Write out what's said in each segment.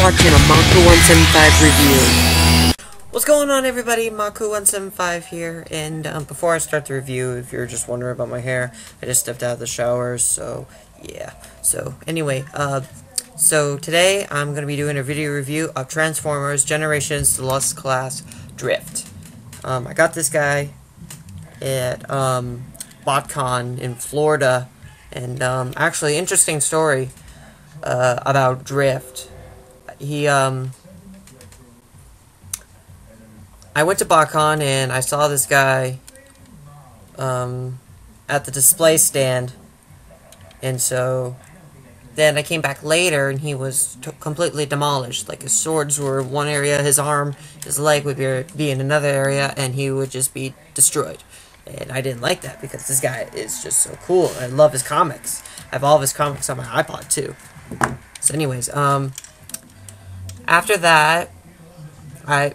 watching a Maku175 review. What's going on, everybody? Maku175 here, and before I start the review, if you're just wondering about my hair, I just stepped out of the shower, so yeah. So anyway, so today I'm going to be doing a video review of Transformers Generations Deluxe Class Drift. I got this guy at BotCon in Florida, and actually, interesting story about Drift. I went to BotCon and I saw this guy at the display stand, and so then I came back later and he was completely demolished. Like, his swords were one area, his arm, his leg would be in another area, and he would just be destroyed. And I didn't like that because this guy is just so cool. I love his comics. I have all of his comics on my iPod too. So anyways, after that, I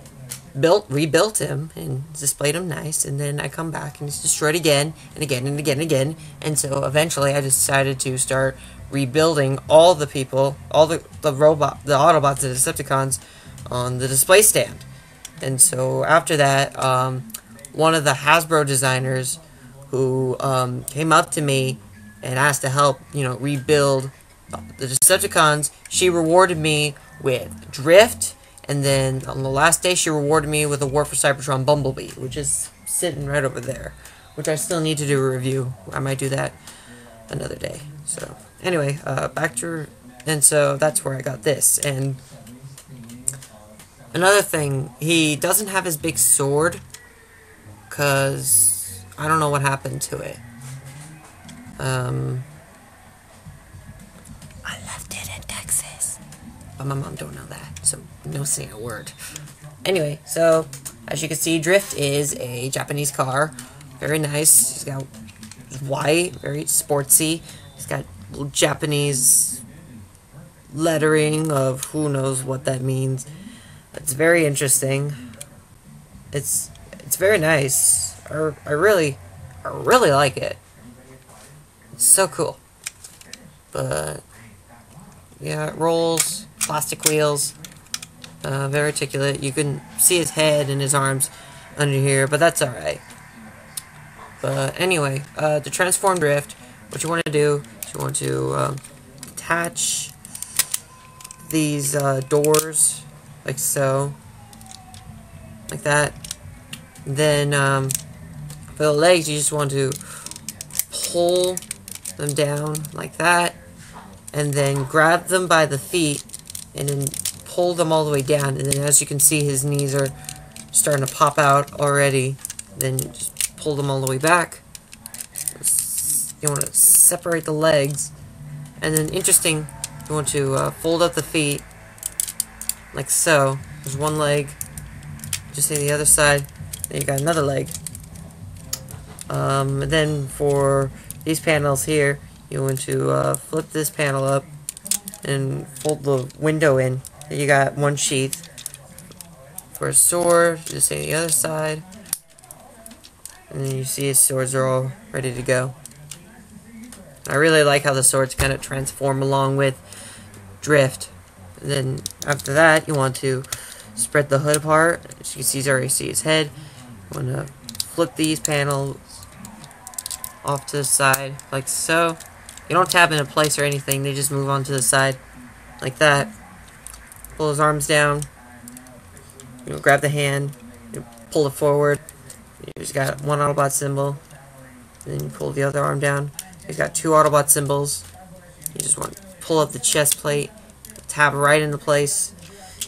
rebuilt him and displayed him nice, and then I come back and he's destroyed again and again and again and again. And so eventually I decided to start rebuilding all the people, all the Autobots, the Decepticons on the display stand. And so after that, one of the Hasbro designers who came up to me and asked to help, rebuild the Decepticons, she rewarded me with Drift. And then on the last day, she rewarded me with a War for Cybertron Bumblebee, which is sitting right over there, which I still need to do a review. I might do that another day. So anyway, and so that's where I got this. And another thing, he doesn't have his big sword, because I don't know what happened to it. I left it in Texas, but my mom don't know that, so no saying a word. Anyway, so as you can see, Drift is a Japanese car. Very nice. He's got white, very sportsy. He's got little Japanese lettering of who knows what that means. It's very interesting. It's very nice. I really like it. It's so cool. But yeah, it rolls. Plastic wheels. Very articulate. You can see his head and his arms under here, but that's alright. But anyway, to transform Drift, what you want to do is you want to attach these doors, like so. Like that. And then, for the legs, you just want to pull them down like that, and then grab them by the feet, and then pull them all the way down. And then, as you can see, his knees are starting to pop out already. Then just pull them all the way back. You want to separate the legs, and then, interesting, you want to fold up the feet like so. There's one leg. Just see the other side. Then you got another leg. And then for these panels here, you want to flip this panel up and fold the window in. And you got one sheath for a sword. Just see the other side. And then you see his swords are all ready to go. I really like how the swords kind of transform along with Drift. And then after that, you want to spread the hood apart. As you can see, you already see his head. You want to flip these panels off to the side, like so. You don't tap into place or anything, they just move on to the side, like that. Pull his arms down. Grab the hand, pull it forward. You just got one Autobot symbol. And then you pull the other arm down. You've got two Autobot symbols. You just want to pull up the chest plate, tap right into place.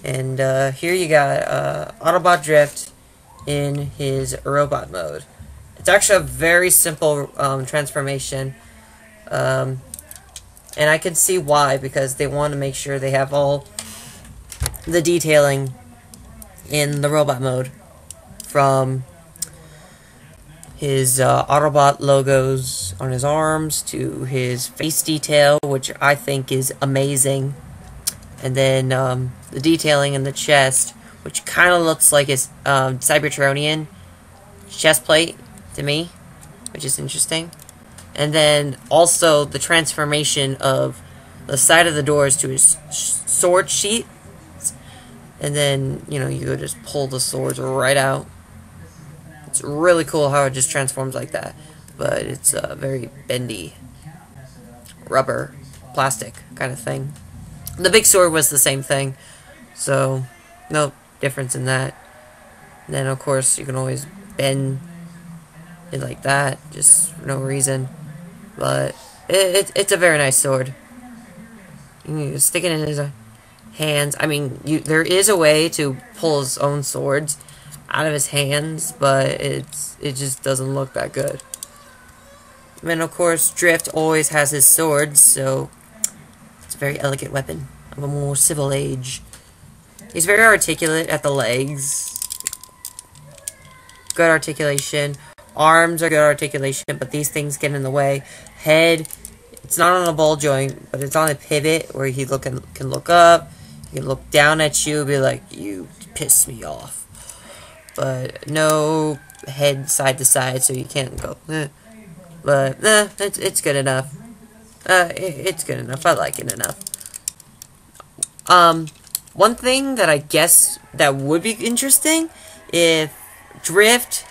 And here you got Autobot Drift in his robot mode. It's actually a very simple transformation, and I can see why, because they want to make sure they have all the detailing in the robot mode, from his Autobot logos on his arms to his face detail, which I think is amazing. And then the detailing in the chest, which kind of looks like his Cybertronian chest plate to me, which is interesting. And then also the transformation of the side of the doors to his sword sheath and then, you know, you could just pull the swords right out. It's really cool how it just transforms like that, but it's very bendy, rubber, plastic kind of thing. The big sword was the same thing, so no difference in that. And then, of course, you can always bend it like that, just for no reason. But it's a very nice sword. You can stick it in his hands. I mean, there is a way to pull his own swords out of his hands, but it just doesn't look that good. And then, of course, Drift always has his swords, so it's a very elegant weapon of a more civil age. He's very articulate at the legs. Good articulation. Arms are good articulation, but these things get in the way. Head, it's not on a ball joint, but it's on a pivot where he can look up. He can look down at you and be like, you piss me off. But no head side to side, so you can't go, eh. But, it's good enough. It's good enough. I like it enough. One thing that I guess that would be interesting, if Drift,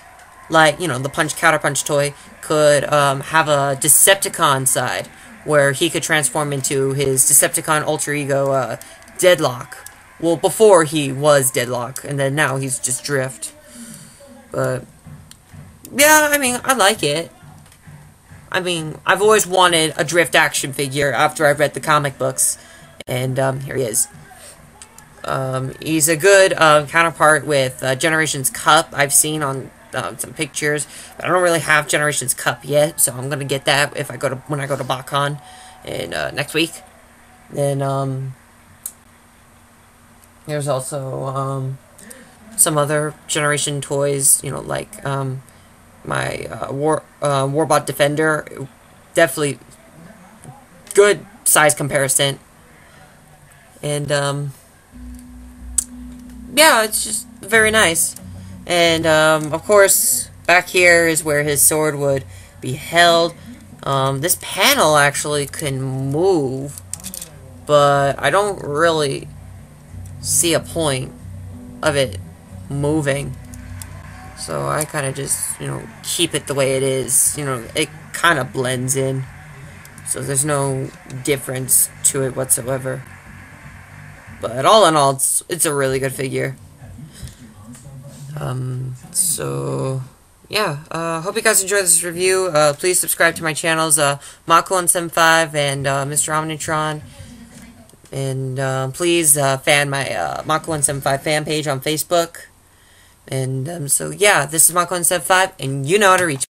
like, you know, the counterpunch toy, could have a Decepticon side, where he could transform into his Decepticon alter ego, Deadlock. Well, before he was Deadlock, and then now he's just Drift. But, yeah, I mean, I like it. I mean, I've always wanted a Drift action figure after I've read the comic books, and here he is. He's a good counterpart with Generations Cup. I've seen on some pictures, but I don't really have Generations Cup yet, so I'm gonna get that when I go to BotCon in next week. Then there's also some other Generation toys, you know, like my Warbot Defender. Definitely good size comparison, and yeah, it's just very nice. And of course, back here is where his sword would be held. This panel actually can move, but I don't really see a point of it moving. So I kind of just, you know, keep it the way it is. You know, it kind of blends in. So there's no difference to it whatsoever. But all in all, it's a really good figure. So yeah, hope you guys enjoyed this review. Please subscribe to my channels, Mako175 and Mr. Omnitron. And please fan my Mako175 fan page on Facebook. And so yeah, this is Mako175, and you know how to reach me.